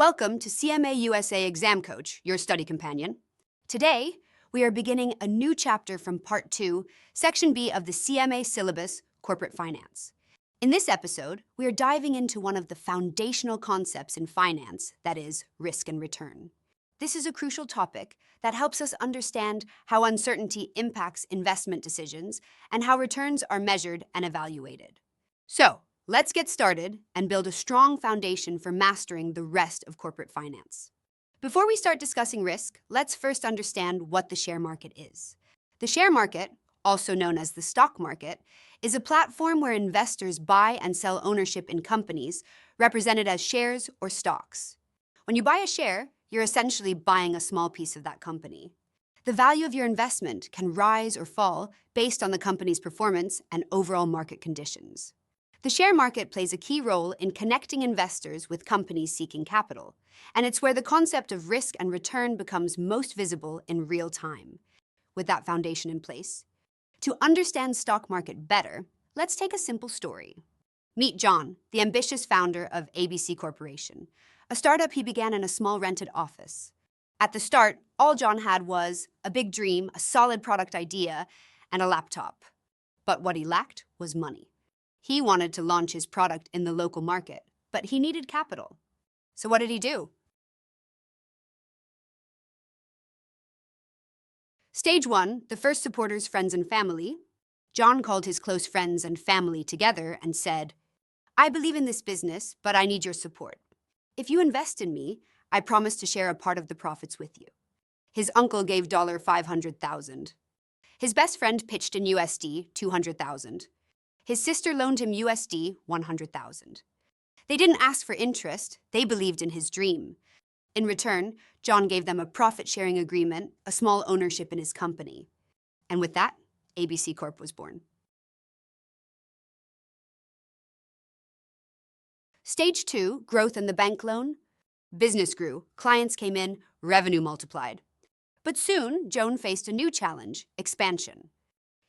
Welcome to CMA USA Exam Coach, your study companion. Today, we are beginning a new chapter from Part 2, Section B of the CMA syllabus, Corporate Finance. In this episode, we are diving into one of the foundational concepts in finance, that is, risk and return. This is a crucial topic that helps us understand how uncertainty impacts investment decisions and how returns are measured and evaluated. So, let's get started and build a strong foundation for mastering the rest of corporate finance. Before we start discussing risk, let's first understand what the share market is. The share market, also known as the stock market, is a platform where investors buy and sell ownership in companies, represented as shares or stocks. When you buy a share, you're essentially buying a small piece of that company. The value of your investment can rise or fall based on the company's performance and overall market conditions. The share market plays a key role in connecting investors with companies seeking capital, and it's where the concept of risk and return becomes most visible in real time. With that foundation in place, to understand stock market better, let's take a simple story. Meet John, the ambitious founder of ABC Corporation, a startup he began in a small rented office. At the start, all John had was a big dream, a solid product idea, and a laptop. But what he lacked was money. He wanted to launch his product in the local market, but he needed capital. So what did he do? Stage 1, the first supporters, friends, and family. John called his close friends and family together and said, "I believe in this business, but I need your support. If you invest in me, I promise to share a part of the profits with you." His uncle gave $500,000. His best friend pitched in USD $200,000. His sister loaned him USD $100,000. They didn't ask for interest, they believed in his dream. In return, John gave them a profit-sharing agreement, a small ownership in his company. And with that, ABC Corp was born. Stage 2, growth and the bank loan. Business grew, clients came in, revenue multiplied. But soon, John faced a new challenge, expansion.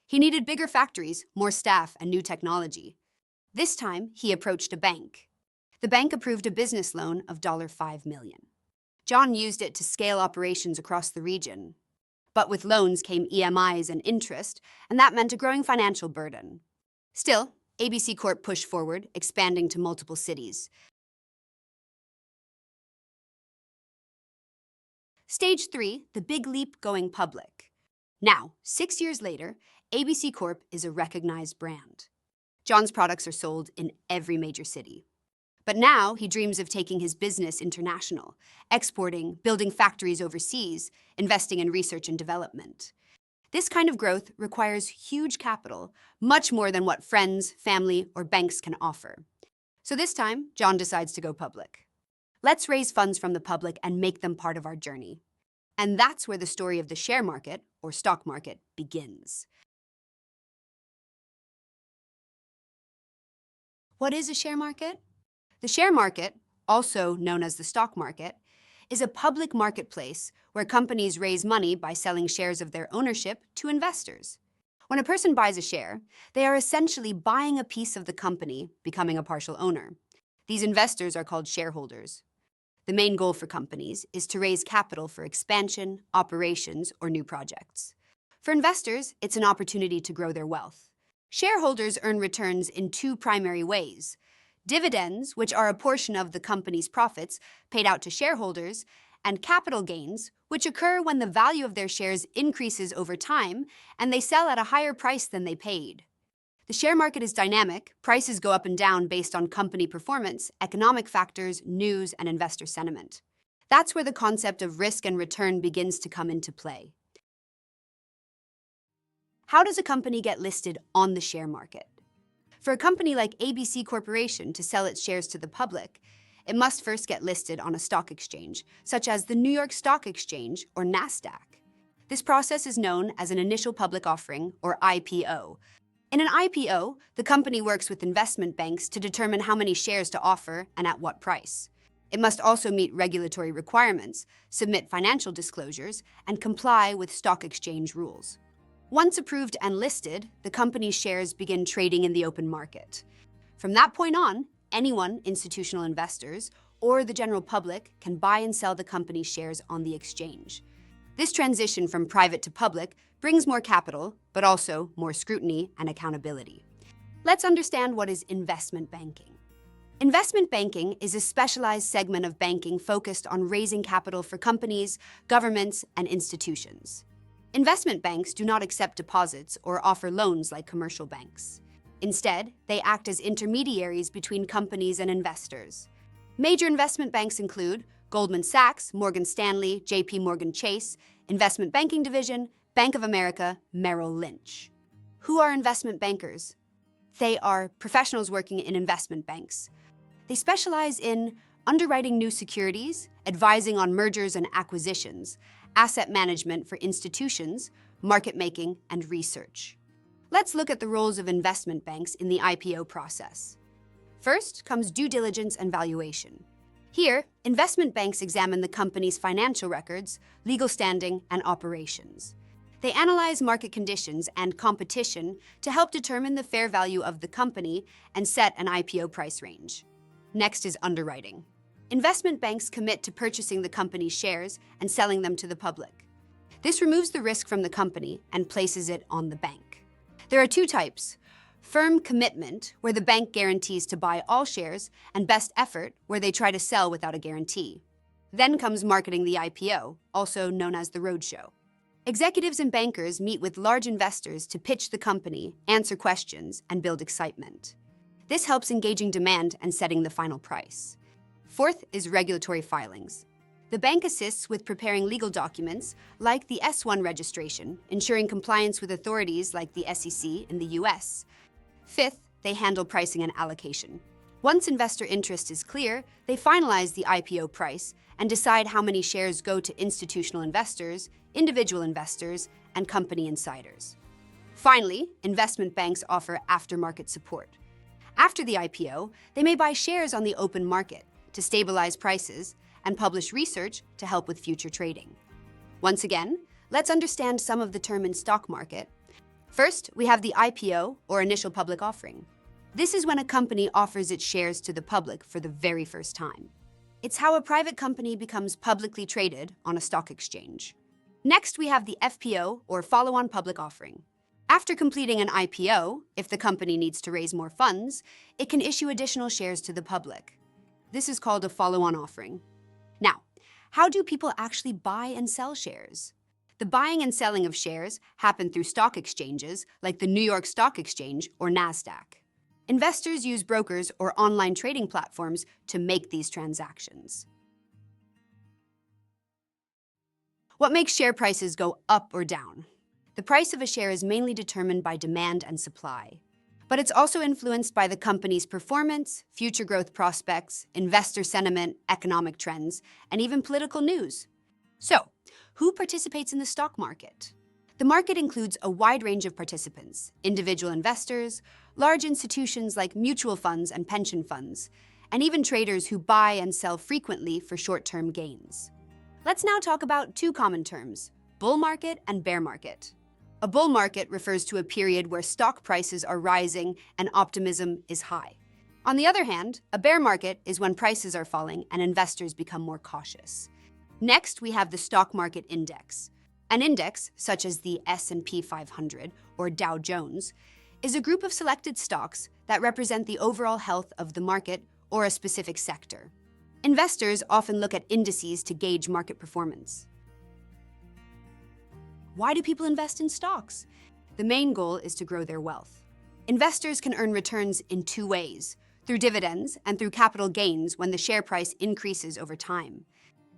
He needed bigger factories, more staff, and new technology. This time, he approached a bank. The bank approved a business loan of $5 million. John used it to scale operations across the region. But with loans came EMIs and interest, and that meant a growing financial burden. Still, ABC Corp pushed forward, expanding to multiple cities. Stage 3, the big leap going public. Now, 6 years later, ABC Corp is a recognized brand. John's products are sold in every major city. But now he dreams of taking his business international, exporting, building factories overseas, investing in research and development. This kind of growth requires huge capital, much more than what friends, family, or banks can offer. So this time, John decides to go public. Let's raise funds from the public and make them part of our journey. And that's where the story of the share market, or stock market, begins. What is a share market? The share market, also known as the stock market, is a public marketplace where companies raise money by selling shares of their ownership to investors. When a person buys a share, they are essentially buying a piece of the company, becoming a partial owner. These investors are called shareholders. The main goal for companies is to raise capital for expansion, operations, or new projects. For investors, it's an opportunity to grow their wealth. Shareholders earn returns in two primary ways: dividends, which are a portion of the company's profits paid out to shareholders, and capital gains, which occur when the value of their shares increases over time and they sell at a higher price than they paid. The share market is dynamic. Prices go up and down based on company performance, economic factors, news, and investor sentiment. That's where the concept of risk and return begins to come into play. How does a company get listed on the share market? For a company like ABC Corporation to sell its shares to the public, it must first get listed on a stock exchange, such as the New York Stock Exchange or NASDAQ. This process is known as an initial public offering, or IPO. In an IPO, the company works with investment banks to determine how many shares to offer and at what price. It must also meet regulatory requirements, submit financial disclosures, and comply with stock exchange rules. Once approved and listed, the company's shares begin trading in the open market. From that point on, anyone, institutional investors, or the general public can buy and sell the company's shares on the exchange. This transition from private to public brings more capital, but also more scrutiny and accountability. Let's understand what is investment banking. Investment banking is a specialized segment of banking focused on raising capital for companies, governments, and institutions. Investment banks do not accept deposits or offer loans like commercial banks. Instead, they act as intermediaries between companies and investors. Major investment banks include Goldman Sachs, Morgan Stanley, JP Morgan Chase, Investment Banking Division, Bank of America, Merrill Lynch. Who are investment bankers? They are professionals working in investment banks. They specialize in underwriting new securities, advising on mergers and acquisitions, asset management for institutions, market making, and research. Let's look at the roles of investment banks in the IPO process. First comes due diligence and valuation. Here, investment banks examine the company's financial records, legal standing, and operations. They analyze market conditions and competition to help determine the fair value of the company and set an IPO price range. Next is underwriting. Investment banks commit to purchasing the company's shares and selling them to the public. This removes the risk from the company and places it on the bank. There are two types: firm commitment, where the bank guarantees to buy all shares, and best effort, where they try to sell without a guarantee. Then comes marketing the IPO, also known as the roadshow. Executives and bankers meet with large investors to pitch the company, answer questions, and build excitement. This helps engaging demand and setting the final price. Fourth is regulatory filings. The bank assists with preparing legal documents like the S-1 registration, ensuring compliance with authorities like the SEC in the US. Fifth, they handle pricing and allocation. Once investor interest is clear, they finalize the IPO price and decide how many shares go to institutional investors, individual investors, and company insiders. Finally, investment banks offer aftermarket support. After the IPO, they may buy shares on the open market to stabilize prices and publish research to help with future trading. Once again, let's understand some of the term in stock market. First, we have the IPO, or initial public offering. This is when a company offers its shares to the public for the very first time. It's how a private company becomes publicly traded on a stock exchange. Next, we have the FPO, or follow-on public offering. After completing an IPO, if the company needs to raise more funds, it can issue additional shares to the public. This is called a follow-on offering. Now, how do people actually buy and sell shares? The buying and selling of shares happen through stock exchanges like the New York Stock Exchange or NASDAQ. Investors use brokers or online trading platforms to make these transactions. What makes share prices go up or down? The price of a share is mainly determined by demand and supply, but it's also influenced by the company's performance, future growth prospects, investor sentiment, economic trends, and even political news. So, who participates in the stock market? The market includes a wide range of participants: individual investors, large institutions like mutual funds and pension funds, and even traders who buy and sell frequently for short-term gains. Let's now talk about two common terms: bull market and bear market. A bull market refers to a period where stock prices are rising and optimism is high. On the other hand, a bear market is when prices are falling and investors become more cautious. Next, we have the stock market index. An index, such as the S&P 500 or Dow Jones, is a group of selected stocks that represent the overall health of the market or a specific sector. Investors often look at indices to gauge market performance. Why do people invest in stocks? The main goal is to grow their wealth. Investors can earn returns in two ways: through dividends and through capital gains when the share price increases over time.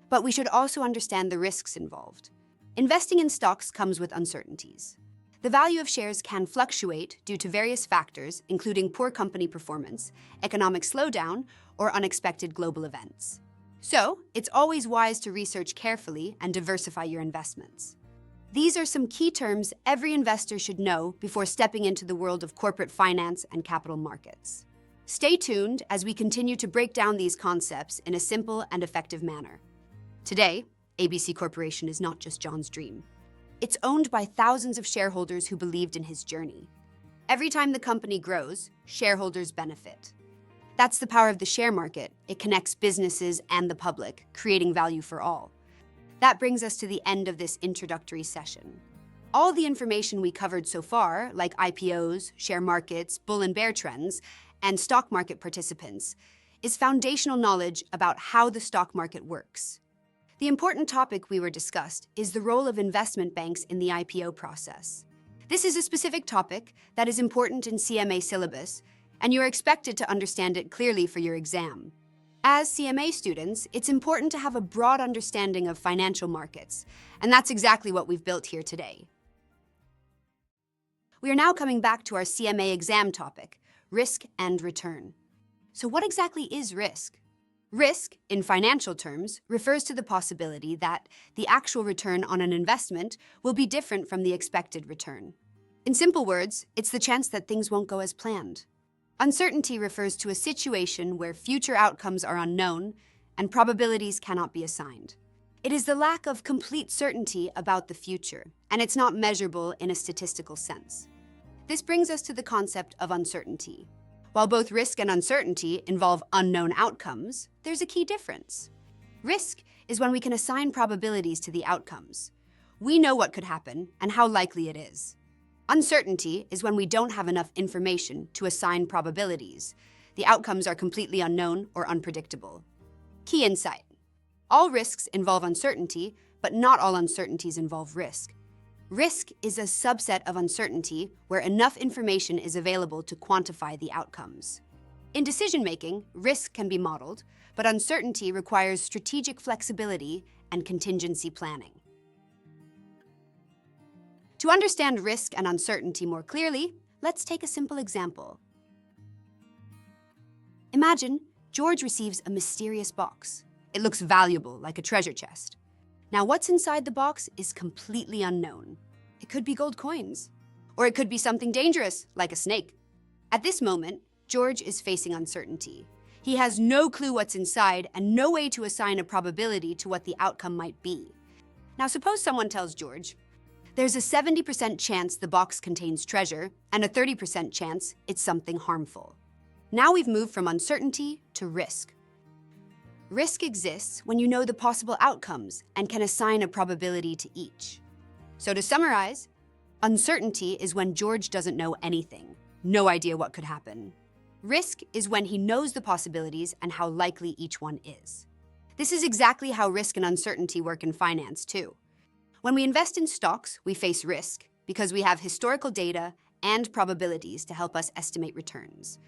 But we should also understand the risks involved. Investing in stocks comes with uncertainties. The value of shares can fluctuate due to various factors, including poor company performance, economic slowdown, or unexpected global events. So, it's always wise to research carefully and diversify your investments. These are some key terms every investor should know before stepping into the world of corporate finance and capital markets. Stay tuned as we continue to break down these concepts in a simple and effective manner. Today, ABC Corporation is not just John's dream. It's owned by thousands of shareholders who believed in his journey. Every time the company grows, shareholders benefit. That's the power of the share market. It connects businesses and the public, creating value for all. That brings us to the end of this introductory session. All the information we covered so far, like IPOs, share markets, bull and bear trends, and stock market participants, is foundational knowledge about how the stock market works. The important topic we were discussed is the role of investment banks in the IPO process. This is a specific topic that is important in CMA syllabus, and you are expected to understand it clearly for your exam. As CMA students, it's important to have a broad understanding of financial markets, and that's exactly what we've built here today. We are now coming back to our CMA exam topic, risk and return. So what exactly is risk? Risk, in financial terms, refers to the possibility that the actual return on an investment will be different from the expected return. In simple words, it's the chance that things won't go as planned. Uncertainty refers to a situation where future outcomes are unknown and probabilities cannot be assigned. It is the lack of complete certainty about the future, and it's not measurable in a statistical sense. This brings us to the concept of uncertainty. While both risk and uncertainty involve unknown outcomes, there's a key difference. Risk is when we can assign probabilities to the outcomes. We know what could happen and how likely it is. Uncertainty is when we don't have enough information to assign probabilities. The outcomes are completely unknown or unpredictable. Key insight. All risks involve uncertainty, but not all uncertainties involve risk. Risk is a subset of uncertainty where enough information is available to quantify the outcomes. In decision-making, risk can be modeled, but uncertainty requires strategic flexibility and contingency planning. To understand risk and uncertainty more clearly, let's take a simple example. Imagine George receives a mysterious box. It looks valuable, like a treasure chest. Now, what's inside the box is completely unknown. It could be gold coins, or it could be something dangerous, like a snake. At this moment, George is facing uncertainty. He has no clue what's inside and no way to assign a probability to what the outcome might be. Now, suppose someone tells George, there's a 70% chance the box contains treasure and a 30% chance it's something harmful. Now we've moved from uncertainty to risk. Risk exists when you know the possible outcomes and can assign a probability to each. So to summarize, uncertainty is when George doesn't know anything, no idea what could happen. Risk is when he knows the possibilities and how likely each one is. This is exactly how risk and uncertainty work in finance too. When we invest in stocks, we face risk because we have historical data and probabilities to help us estimate returns.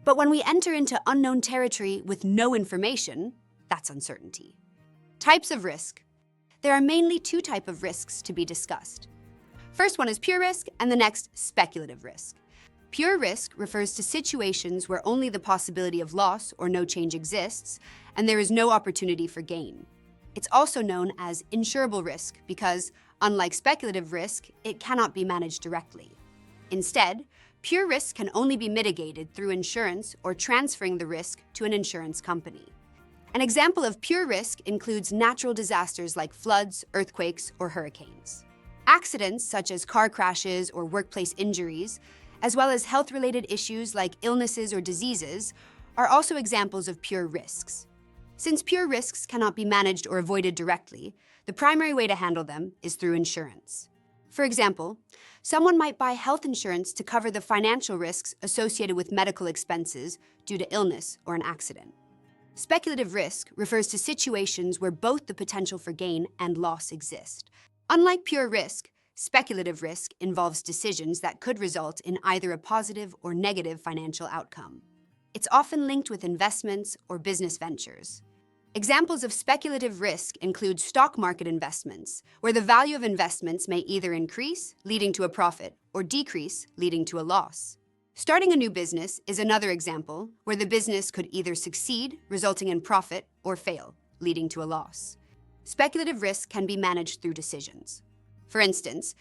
But when we enter into unknown territory with no information, that's uncertainty. Types of risk. There are mainly two types of risks to be discussed. First one is pure risk, and the next, speculative risk. Pure risk refers to situations where only the possibility of loss or no change exists, and there is no opportunity for gain. It's also known as insurable risk because, unlike speculative risk, it cannot be managed directly. Instead, pure risk can only be mitigated through insurance or transferring the risk to an insurance company. An example of pure risk includes natural disasters like floods, earthquakes, or hurricanes. Accidents such as car crashes or workplace injuries, as well as health-related issues like illnesses or diseases, are also examples of pure risks. Since pure risks cannot be managed or avoided directly, the primary way to handle them is through insurance. For example, someone might buy health insurance to cover the financial risks associated with medical expenses due to illness or an accident. Speculative risk refers to situations where both the potential for gain and loss exist. Unlike pure risk, speculative risk involves decisions that could result in either a positive or negative financial outcome. It's often linked with investments or business ventures. Examples of speculative risk include stock market investments, where the value of investments may either increase, leading to a profit, or decrease, leading to a loss. Starting a new business is another example where the business could either succeed, resulting in profit, or fail, leading to a loss. Speculative risk can be managed through decisions. For instance,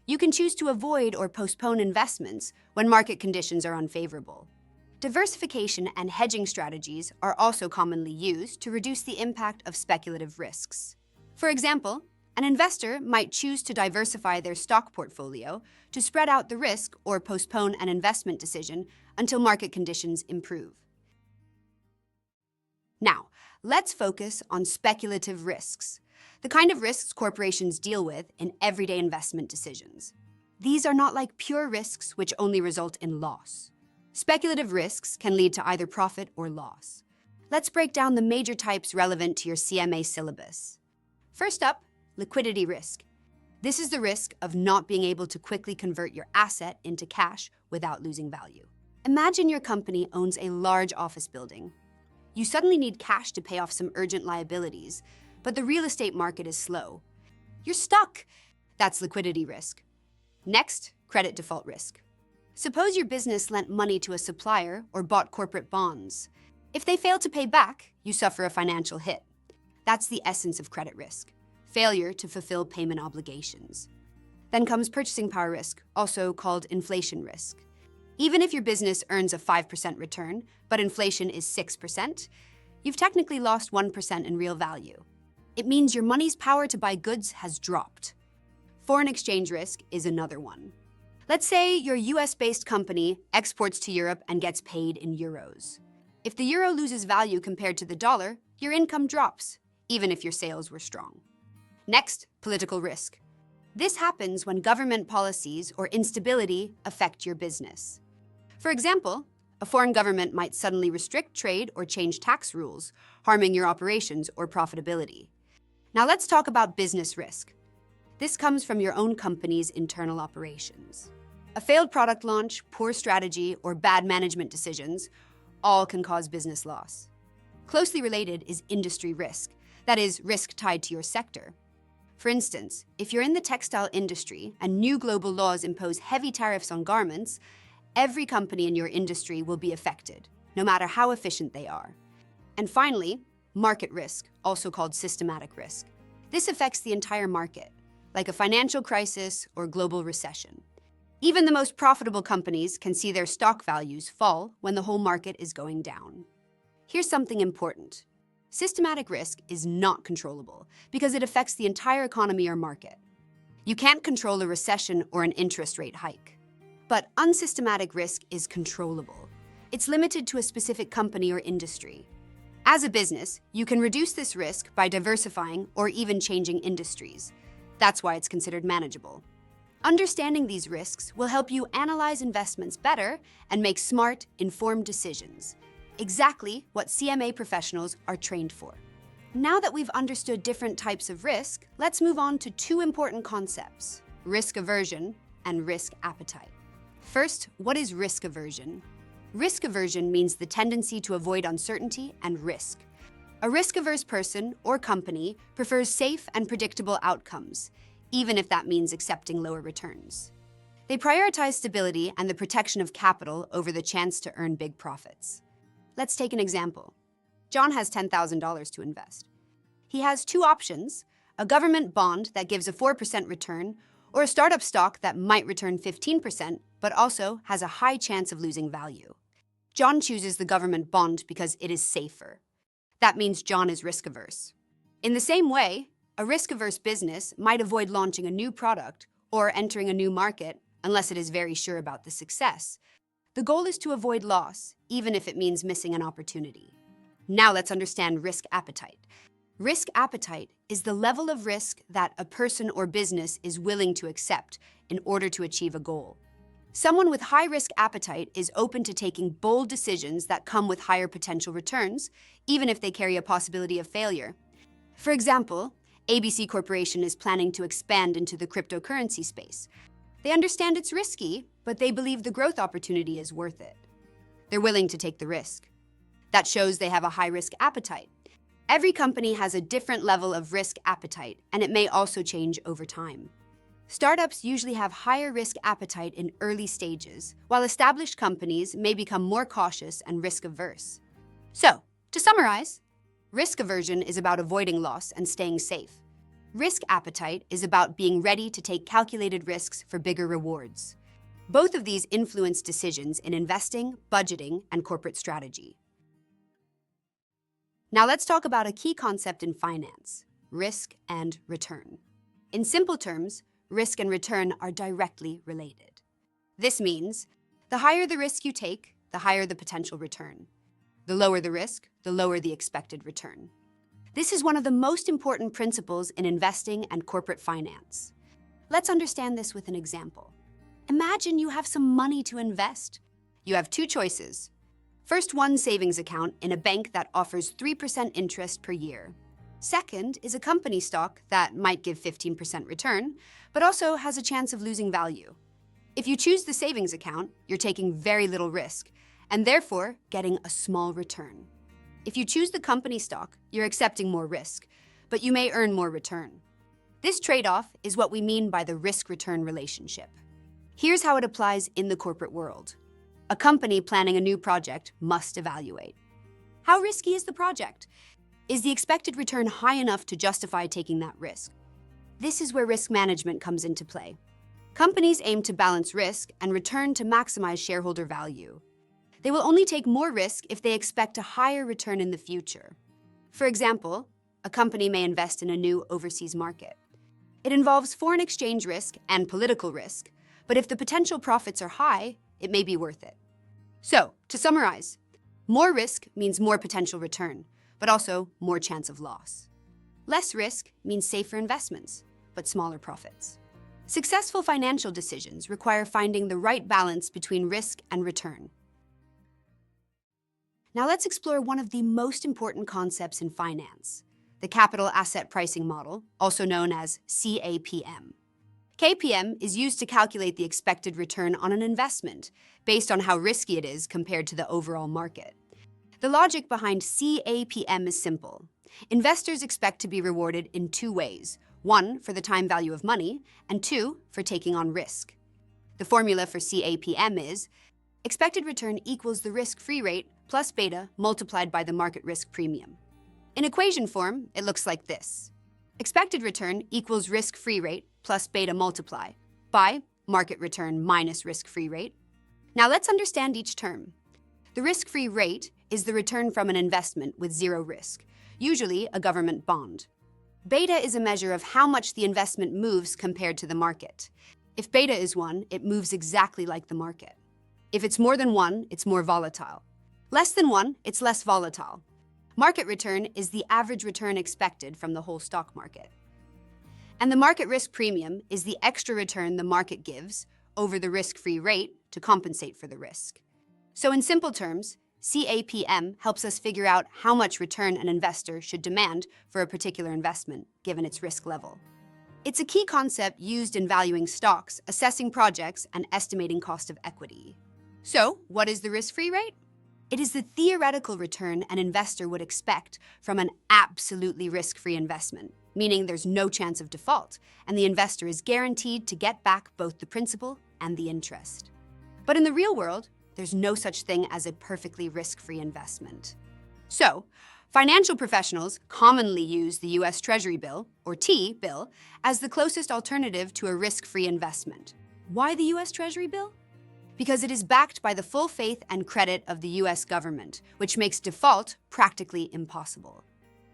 you can choose to avoid or postpone investments when market conditions are unfavorable. Diversification and hedging strategies are also commonly used to reduce the impact of speculative risks. For example, an investor might choose to diversify their stock portfolio to spread out the risk or postpone an investment decision until market conditions improve. Now, let's focus on speculative risks, the kind of risks corporations deal with in everyday investment decisions. These are not like pure risks which only result in loss. Speculative risks can lead to either profit or loss. Let's break down the major types relevant to your CMA syllabus. First up, liquidity risk. This is the risk of not being able to quickly convert your asset into cash without losing value. Imagine your company owns a large office building. You suddenly need cash to pay off some urgent liabilities, but the real estate market is slow. You're stuck. That's liquidity risk. Next, credit default risk. Suppose your business lent money to a supplier or bought corporate bonds. If they fail to pay back, you suffer a financial hit. That's the essence of credit risk, failure to fulfill payment obligations. Then comes purchasing power risk, also called inflation risk. Even if your business earns a 5% return, but inflation is 6%, you've technically lost 1% in real value. It means your money's power to buy goods has dropped. Foreign exchange risk is another one. Let's say your US-based company exports to Europe and gets paid in euros. If the euro loses value compared to the dollar, your income drops, even if your sales were strong. Next, political risk. This happens when government policies or instability affect your business. For example, a foreign government might suddenly restrict trade or change tax rules, harming your operations or profitability. Now let's talk about business risk. This comes from your own company's internal operations. A failed product launch, poor strategy, or bad management decisions all can cause business loss. Closely related is industry risk, that is, risk tied to your sector. For instance, if you're in the textile industry and new global laws impose heavy tariffs on garments, every company in your industry will be affected, no matter how efficient they are. And finally, market risk, also called systematic risk. This affects the entire market, like a financial crisis or global recession. Even the most profitable companies can see their stock values fall when the whole market is going down. Here's something important. Systematic risk is not controllable because it affects the entire economy or market. You can't control a recession or an interest rate hike. But unsystematic risk is controllable. It's limited to a specific company or industry. As a business, you can reduce this risk by diversifying or even changing industries. That's why it's considered manageable. Understanding these risks will help you analyze investments better and make smart, informed decisions. Exactly what CMA professionals are trained for. Now that we've understood different types of risk, let's move on to two important concepts: risk aversion and risk appetite. First, what is risk aversion? Risk aversion means the tendency to avoid uncertainty and risk. A risk-averse person or company prefers safe and predictable outcomes, even if that means accepting lower returns. They prioritize stability and the protection of capital over the chance to earn big profits. Let's take an example. John has $10,000 to invest. He has two options: a government bond that gives a 4% return, or a startup stock that might return 15%, but also has a high chance of losing value. John chooses the government bond because it is safer. That means John is risk-averse. In the same way, a risk-averse business might avoid launching a new product or entering a new market unless it is very sure about the success. The goal is to avoid loss, even if it means missing an opportunity. Now let's understand risk appetite. Risk appetite is the level of risk that a person or business is willing to accept in order to achieve a goal. Someone with high risk appetite is open to taking bold decisions that come with higher potential returns, even if they carry a possibility of failure. For example, ABC Corporation is planning to expand into the cryptocurrency space. They understand it's risky, but they believe the growth opportunity is worth it. They're willing to take the risk. That shows they have a high risk appetite. Every company has a different level of risk appetite, and it may also change over time. Startups usually have higher risk appetite in early stages, while established companies may become more cautious and risk-averse. So, to summarize, risk aversion is about avoiding loss and staying safe. Risk appetite is about being ready to take calculated risks for bigger rewards. Both of these influence decisions in investing, budgeting, and corporate strategy. Now let's talk about a key concept in finance: risk and return. In simple terms, risk and return are directly related. This means the higher the risk you take, the higher the potential return. The lower the risk, the lower the expected return. This is one of the most important principles in investing and corporate finance. Let's understand this with an example. Imagine you have some money to invest. You have two choices. First, one savings account in a bank that offers 3% interest per year. Second is a company stock that might give 15% return, but also has a chance of losing value. If you choose the savings account, you're taking very little risk, and therefore getting a small return. If you choose the company stock, you're accepting more risk, but you may earn more return. This trade-off is what we mean by the risk-return relationship. Here's how it applies in the corporate world. A company planning a new project must evaluate. How risky is the project? Is the expected return high enough to justify taking that risk? This is where risk management comes into play. Companies aim to balance risk and return to maximize shareholder value. They will only take more risk if they expect a higher return in the future. For example, a company may invest in a new overseas market. It involves foreign exchange risk and political risk, but if the potential profits are high, it may be worth it. So, to summarize, more risk means more potential return, but also more chance of loss. Less risk means safer investments, but smaller profits. Successful financial decisions require finding the right balance between risk and return. Now let's explore one of the most important concepts in finance, the capital asset pricing model, also known as CAPM. CAPM is used to calculate the expected return on an investment based on how risky it is compared to the overall market. The logic behind CAPM is simple. Investors expect to be rewarded in two ways: one, for the time value of money, and two, for taking on risk. The formula for CAPM is expected return equals the risk-free rate plus beta multiplied by the market risk premium. In equation form, it looks like this. Expected return equals risk-free rate plus beta multiply by market return minus risk-free rate. Now let's understand each term. The risk-free rate is the return from an investment with zero risk, usually a government bond. Beta is a measure of how much the investment moves compared to the market. If beta is 1, it moves exactly like the market. If it's more than 1, it's more volatile. Less than 1, it's less volatile. Market return is the average return expected from the whole stock market. And the market risk premium is the extra return the market gives over the risk-free rate to compensate for the risk. So in simple terms, CAPM helps us figure out how much return an investor should demand for a particular investment, given its risk level. It's a key concept used in valuing stocks, assessing projects, and estimating cost of equity. So, what is the risk-free rate? It is the theoretical return an investor would expect from an absolutely risk-free investment, meaning there's no chance of default, and the investor is guaranteed to get back both the principal and the interest. But in the real world, there's no such thing as a perfectly risk-free investment. So, financial professionals commonly use the US Treasury bill, or T-bill, as the closest alternative to a risk-free investment. Why the US Treasury bill? Because it is backed by the full faith and credit of the US government, which makes default practically impossible.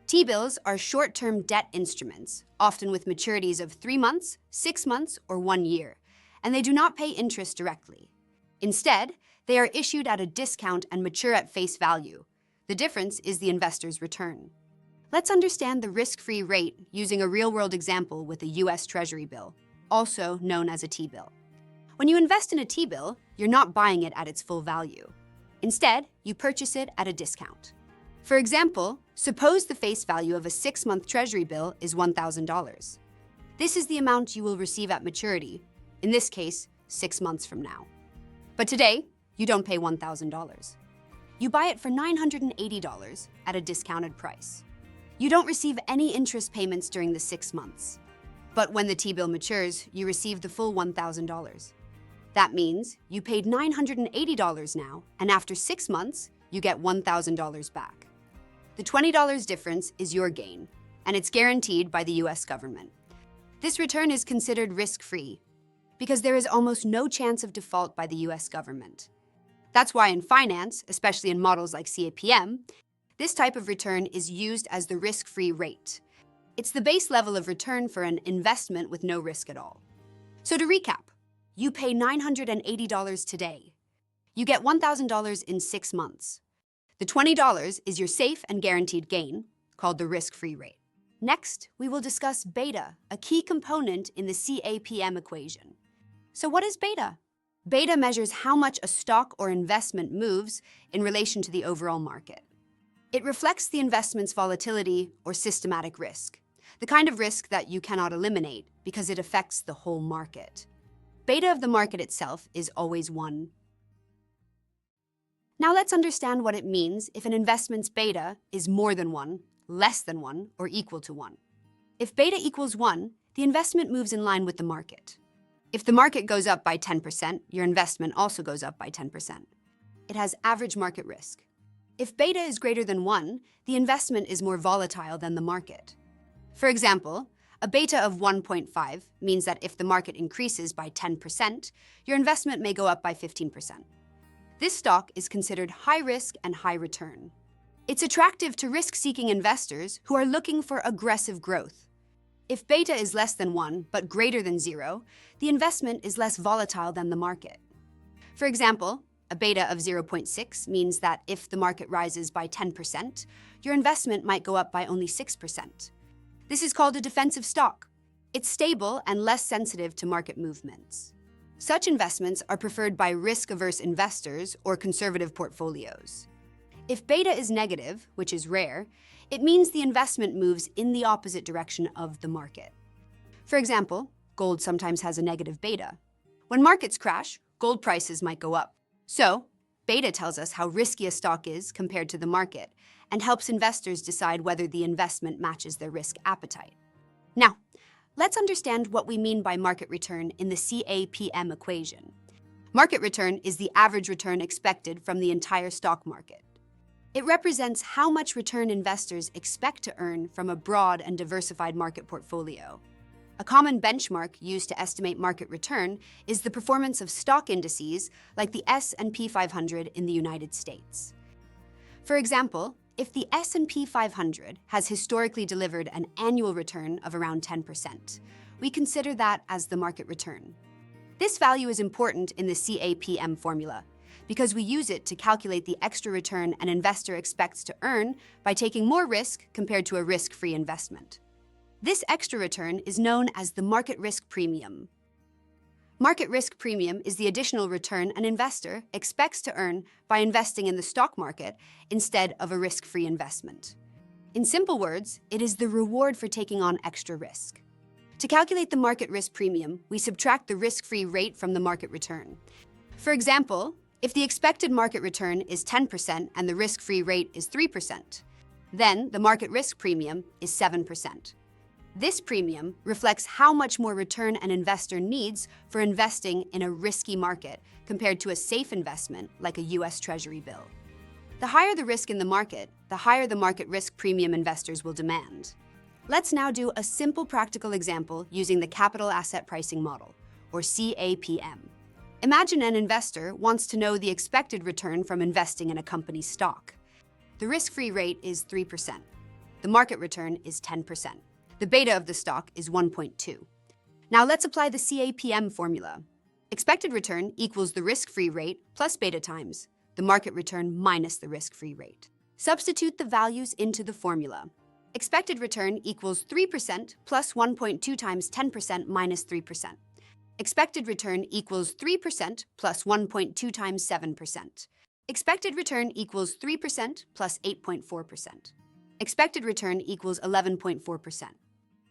T-bills are short-term debt instruments, often with maturities of 3 months, 6 months, or 1 year, and they do not pay interest directly. Instead, they are issued at a discount and mature at face value. The difference is the investor's return. Let's understand the risk-free rate using a real-world example with a US Treasury bill, also known as a T-bill. When you invest in a T-bill, you're not buying it at its full value. Instead, you purchase it at a discount. For example, suppose the face value of a 6-month Treasury bill is $1,000. This is the amount you will receive at maturity, in this case, 6 months from now. But today, you don't pay $1,000. You buy it for $980 at a discounted price. You don't receive any interest payments during the 6 months. But when the T-bill matures, you receive the full $1,000. That means you paid $980 now, and after 6 months, you get $1,000 back. The $20 difference is your gain, and it's guaranteed by the US government. This return is considered risk-free because there is almost no chance of default by the US government. That's why in finance, especially in models like CAPM, this type of return is used as the risk-free rate. It's the base level of return for an investment with no risk at all. So to recap, you pay $980 today. You get $1,000 in 6 months. The $20 is your safe and guaranteed gain, called the risk-free rate. Next, we will discuss beta, a key component in the CAPM equation. So what is beta? Beta measures how much a stock or investment moves in relation to the overall market. It reflects the investment's volatility or systematic risk, the kind of risk that you cannot eliminate because it affects the whole market. Beta of the market itself is always 1. Now let's understand what it means if an investment's beta is more than 1, less than 1, or equal to 1. If beta equals 1, the investment moves in line with the market. If the market goes up by 10%, your investment also goes up by 10%. It has average market risk. If beta is greater than 1, the investment is more volatile than the market. For example, a beta of 1.5 means that if the market increases by 10%, your investment may go up by 15%. This stock is considered high risk and high return. It's attractive to risk-seeking investors who are looking for aggressive growth. If beta is less than 1 but greater than 0, the investment is less volatile than the market. For example, a beta of 0.6 means that if the market rises by 10%, your investment might go up by only 6%. This is called a defensive stock. It's stable and less sensitive to market movements. Such investments are preferred by risk-averse investors or conservative portfolios. If beta is negative, which is rare, it means the investment moves in the opposite direction of the market. For example, gold sometimes has a negative beta. When markets crash, gold prices might go up. So, beta tells us how risky a stock is compared to the market and helps investors decide whether the investment matches their risk appetite. Now, let's understand what we mean by market return in the CAPM equation. Market return is the average return expected from the entire stock market. It represents how much return investors expect to earn from a broad and diversified market portfolio. A common benchmark used to estimate market return is the performance of stock indices like the S&P 500 in the United States. For example, if the S&P 500 has historically delivered an annual return of around 10%, we consider that as the market return. This value is important in the CAPM formula because we use it to calculate the extra return an investor expects to earn by taking more risk compared to a risk-free investment. This extra return is known as the market risk premium. Market risk premium is the additional return an investor expects to earn by investing in the stock market instead of a risk-free investment. In simple words, it is the reward for taking on extra risk. To calculate the market risk premium, we subtract the risk-free rate from the market return. For example, if the expected market return is 10% and the risk-free rate is 3%, then the market risk premium is 7%. This premium reflects how much more return an investor needs for investing in a risky market compared to a safe investment like a US Treasury bill. The higher the risk in the market, the higher the market risk premium investors will demand. Let's now do a simple practical example using the capital asset pricing model, or CAPM. Imagine an investor wants to know the expected return from investing in a company's stock. The risk-free rate is 3%. The market return is 10%. The beta of the stock is 1.2. Now let's apply the CAPM formula. Expected return equals the risk-free rate plus beta times the market return minus the risk-free rate. Substitute the values into the formula. Expected return equals 3% plus 1.2 times 10% minus 3%. Expected return equals 3% plus 1.2 times 7%. Expected return equals 3% plus 8.4%. Expected return equals 11.4%.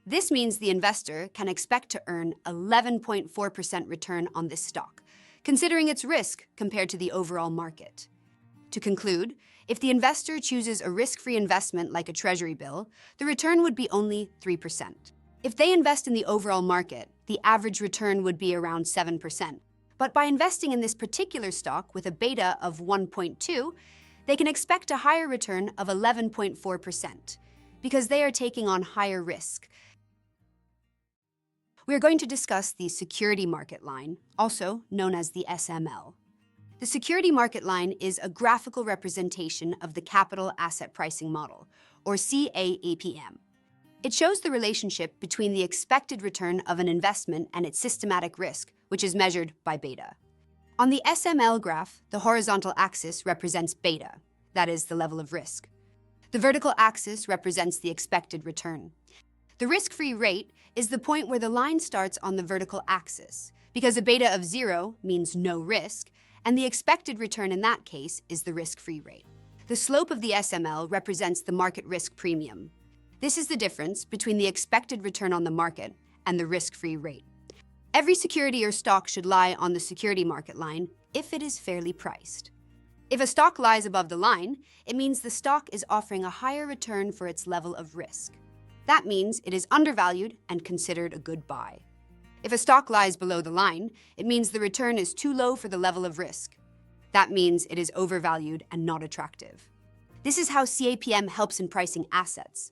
This means the investor can expect to earn 11.4% return on this stock, considering its risk compared to the overall market. To conclude, if the investor chooses a risk-free investment like a treasury bill, the return would be only 3%. If they invest in the overall market, the average return would be around 7%. But by investing in this particular stock with a beta of 1.2, they can expect a higher return of 11.4% because they are taking on higher risk. We are going to discuss the security market line, also known as the SML. The security market line is a graphical representation of the capital asset pricing model, or CAPM. It shows the relationship between the expected return of an investment and its systematic risk, which is measured by beta. On the SML graph, the horizontal axis represents beta. that is, the level of risk. The vertical axis represents the expected return. The risk-free rate is the point where the line starts on the vertical axis, because a beta of 0 means no risk, and the expected return in that case is the risk-free rate. The slope of the SML represents the market risk premium. This is the difference between the expected return on the market and the risk-free rate. Every security or stock should lie on the security market line if it is fairly priced. If a stock lies above the line, it means the stock is offering a higher return for its level of risk. That means it is undervalued and considered a good buy. If a stock lies below the line, it means the return is too low for the level of risk. That means it is overvalued and not attractive. This is how CAPM helps in pricing assets.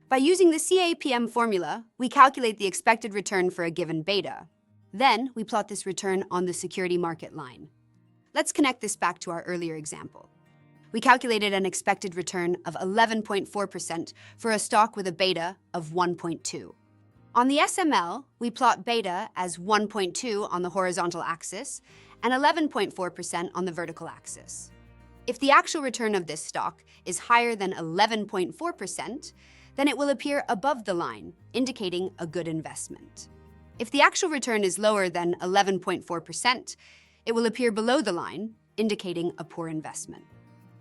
By using the CAPM formula, we calculate the expected return for a given beta. Then, we plot this return on the security market line. Let's connect this back to our earlier example. We calculated an expected return of 11.4% for a stock with a beta of 1.2. On the SML, we plot beta as 1.2 on the horizontal axis and 11.4% on the vertical axis. If the actual return of this stock is higher than 11.4%, then it will appear above the line, indicating a good investment. If the actual return is lower than 11.4%, it will appear below the line, indicating a poor investment.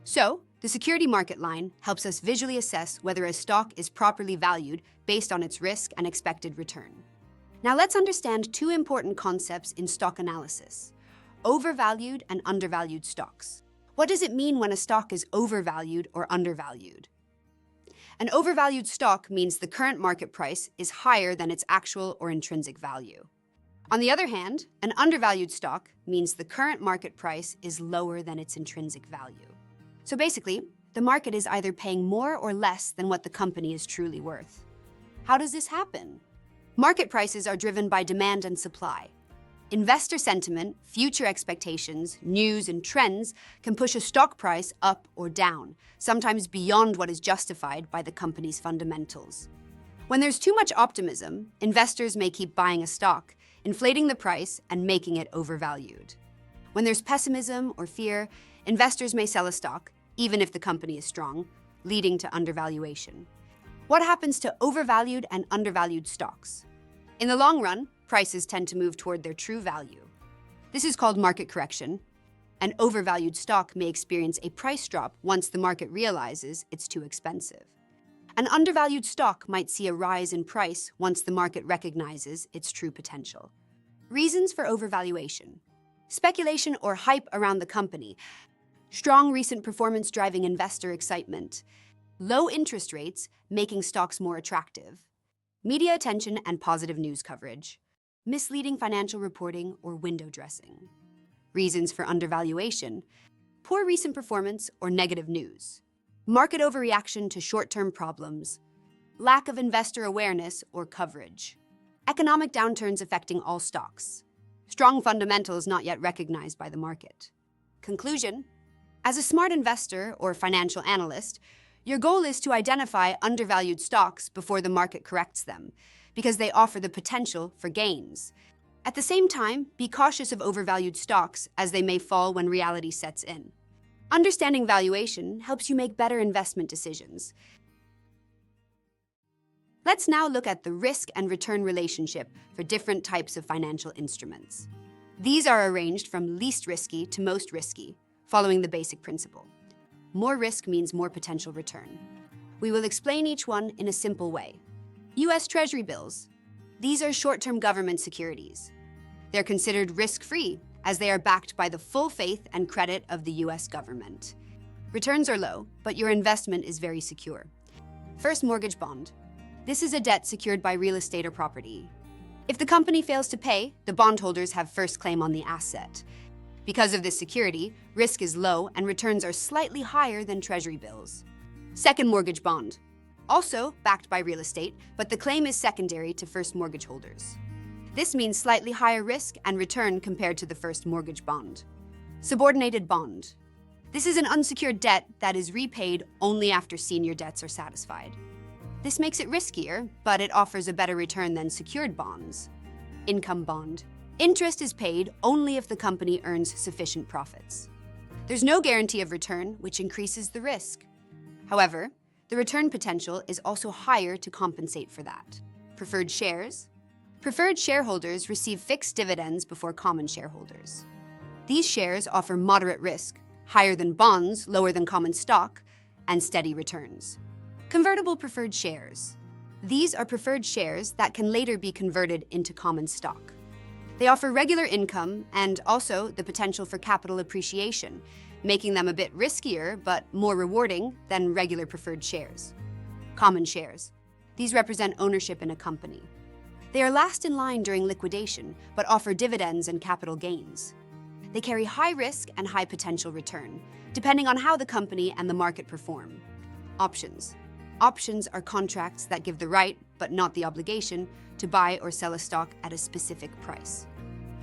So, the security market line helps us visually assess whether a stock is properly valued based on its risk and expected return. Now let's understand two important concepts in stock analysis: overvalued and undervalued stocks. What does it mean when a stock is overvalued or undervalued? An overvalued stock means the current market price is higher than its actual or intrinsic value. On the other hand, an undervalued stock means the current market price is lower than its intrinsic value. So basically, the market is either paying more or less than what the company is truly worth. How does this happen? Market prices are driven by demand and supply. Investor sentiment, future expectations, news, and trends can push a stock price up or down, sometimes beyond what is justified by the company's fundamentals. When there's too much optimism, investors may keep buying a stock, inflating the price and making it overvalued. When there's pessimism or fear, investors may sell a stock, even if the company is strong, leading to undervaluation. What happens to overvalued and undervalued stocks? In the long run, prices tend to move toward their true value. This is called market correction. An overvalued stock may experience a price drop once the market realizes it's too expensive. An undervalued stock might see a rise in price once the market recognizes its true potential. Reasons for overvaluation: speculation or hype around the company, strong recent performance driving investor excitement, low interest rates making stocks more attractive, media attention and positive news coverage, misleading financial reporting or window dressing. Reasons for undervaluation: poor recent performance or negative news, market overreaction to short-term problems, lack of investor awareness or coverage, economic downturns affecting all stocks, strong fundamentals not yet recognized by the market. Conclusion: as a smart investor or financial analyst, your goal is to identify undervalued stocks before the market corrects them, because they offer the potential for gains. At the same time, be cautious of overvalued stocks as they may fall when reality sets in. Understanding valuation helps you make better investment decisions. Let's now look at the risk and return relationship for different types of financial instruments. These are arranged from least risky to most risky, following the basic principle. More risk means more potential return. We will explain each one in a simple way. U.S. Treasury bills. These are short-term government securities. They're considered risk-free as they are backed by the full faith and credit of the U.S. government. Returns are low, but your investment is very secure. First mortgage bond. This is a debt secured by real estate or property. If the company fails to pay, the bondholders have first claim on the asset. Because of this security, risk is low and returns are slightly higher than Treasury bills. Second mortgage bond. Also backed by real estate, but the claim is secondary to first mortgage holders. This means slightly higher risk and return compared to the first mortgage bond. Subordinated bond. This is an unsecured debt that is repaid only after senior debts are satisfied. This makes it riskier, but it offers a better return than secured bonds. Income bond. Interest is paid only if the company earns sufficient profits. There's no guarantee of return, which increases the risk. However, the return potential is also higher to compensate for that. Preferred shares. Preferred shareholders receive fixed dividends before common shareholders. These shares offer moderate risk, higher than bonds, lower than common stock, and steady returns. Convertible preferred shares. These are preferred shares that can later be converted into common stock. They offer regular income and also the potential for capital appreciation, making them a bit riskier but more rewarding than regular preferred shares. Common shares. These represent ownership in a company. They are last in line during liquidation but offer dividends and capital gains. They carry high risk and high potential return, depending on how the company and the market perform. Options. Options are contracts that give the right, but not the obligation, to buy or sell a stock at a specific price.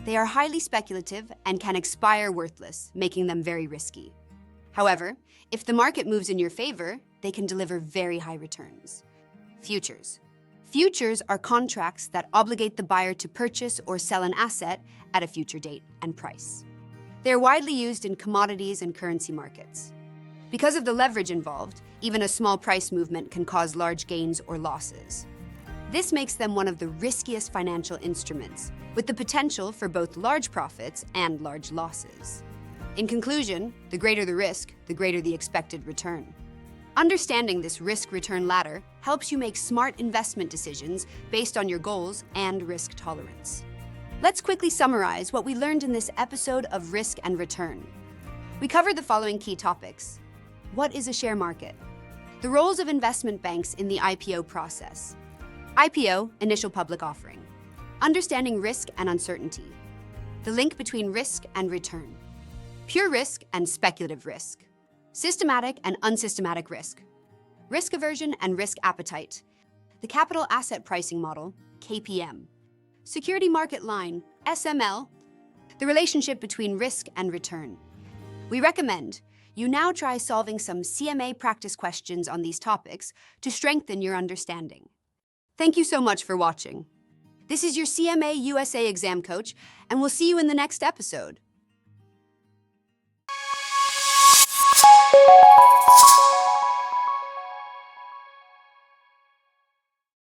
They are highly speculative and can expire worthless, making them very risky. However, if the market moves in your favor, they can deliver very high returns. Futures. Futures are contracts that obligate the buyer to purchase or sell an asset at a future date and price. They are widely used in commodities and currency markets. Because of the leverage involved, even a small price movement can cause large gains or losses. This makes them one of the riskiest financial instruments, with the potential for both large profits and large losses. In conclusion, the greater the risk, the greater the expected return. Understanding this risk-return ladder helps you make smart investment decisions based on your goals and risk tolerance. Let's quickly summarize what we learned in this episode of Risk and Return. We covered the following key topics. What is a share market? The roles of investment banks in the IPO process. IPO, initial public offering. Understanding risk and uncertainty. The link between risk and return. Pure risk and speculative risk. Systematic and unsystematic risk. Risk aversion and risk appetite. The capital asset pricing model, CAPM. Security market line, SML. The relationship between risk and return. We recommend you now try solving some CMA practice questions on these topics to strengthen your understanding. Thank you so much for watching. This is your CMA USA Exam coach, and we'll see you in the next episode.